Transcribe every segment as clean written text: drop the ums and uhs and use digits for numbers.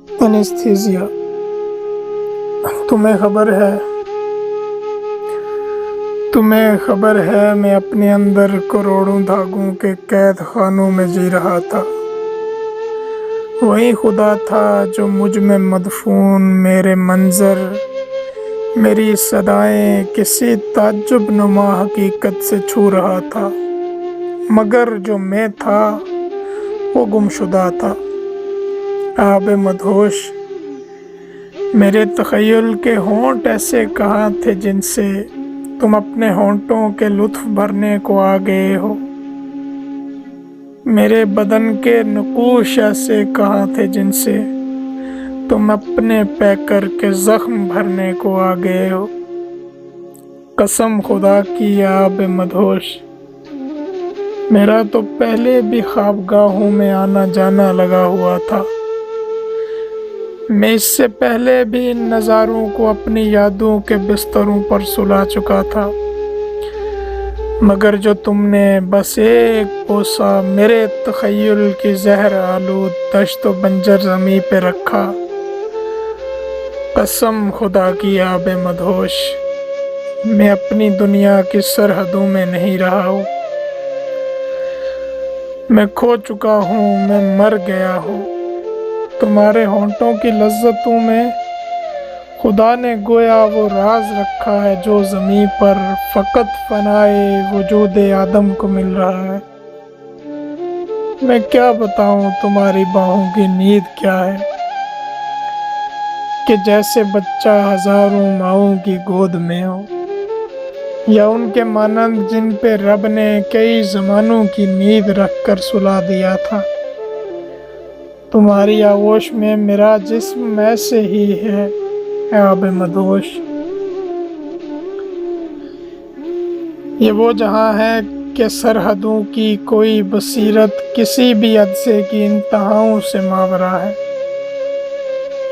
انیستھیزیا۔ تمہیں خبر ہے میں اپنے اندر کروڑوں دھاگوں کے قید خانوں میں جی رہا تھا۔ وہی خدا تھا جو مجھ میں مدفون میرے منظر، میری صدائیں کسی تعجب نما حقیقت سے چھو رہا تھا، مگر جو میں تھا وہ گمشدہ تھا۔ آب مدہوش، میرے تخیل کے ہونٹ ایسے کہاں تھے جن سے تم اپنے ہونٹوں کے لطف بھرنے کو آ گئے ہو؟ میرے بدن کے نقوش ایسے کہاں تھے جن سے تم اپنے پیکر کے زخم بھرنے کو آ گئے ہو؟ قسم خدا کی آب مدہوش، میرا تو پہلے بھی خوابگاہوں میں آنا جانا لگا ہوا تھا۔ میں اس سے پہلے بھی ان نظاروں کو اپنی یادوں کے بستروں پر سلا چکا تھا، مگر جو تم نے بس ایک بوسہ میرے تخیل کی زہر آلود دشت و بنجر زمیں پہ رکھا۔ قسم خدا کی آب مدہوش، میں اپنی دنیا کی سرحدوں میں نہیں رہا ہوں۔ میں کھو چکا ہوں، میں مر گیا ہوں۔ تمہارے ہونٹوں کی لذتوں میں خدا نے گویا وہ راز رکھا ہے جو زمیں پر فقط فنائے وجود آدم کو مل رہا ہے۔ میں کیا بتاؤں تمہاری باہوں کی نیند کیا ہے، کہ جیسے بچہ ہزاروں ماؤں کی گود میں ہو، یا ان کے مانند جن پہ رب نے کئی زمانوں کی نیند رکھ کر سلا دیا تھا۔ تمہاری آغوش میں میرا جسم ایسے ہی ہے آب مدہوش۔ یہ وہ جہاں ہے کہ سرحدوں کی کوئی بصیرت کسی بھی عدسے کی انتہاؤں سے ماورا ہے۔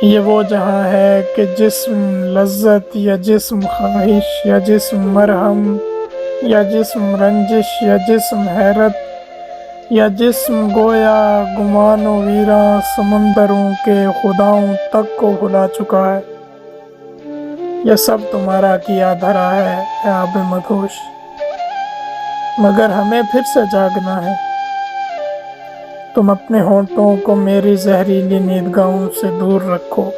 یہ وہ جہاں ہے کہ جسم لذت یا جسم خواہش یا جسم مرہم یا جسم رنجش یا جسم حیرت یا جسم گویا گمان و ویراں سمندروں کے خداؤں تک کو بھلا چکا ہے۔ یہ سب تمہارا کیا دھرا ہے آب مدہوش، مگر ہمیں پھر سے جاگنا ہے۔ تم اپنے ہونٹوں کو میری زہریلی نیندگاہوں سے دور رکھو۔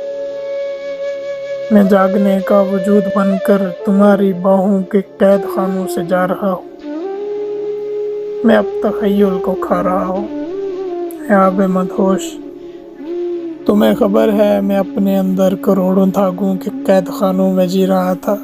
میں جاگنے کا وجود بن کر تمہاری باہوں کے قید خانوں سے جا رہا ہوں۔ میں اب تخیل کو کھا رہا ہوں آب مدہوش۔ تمہیں خبر ہے میں اپنے اندر کروڑوں دھاگوں کے قید خانوں میں جی رہا تھا۔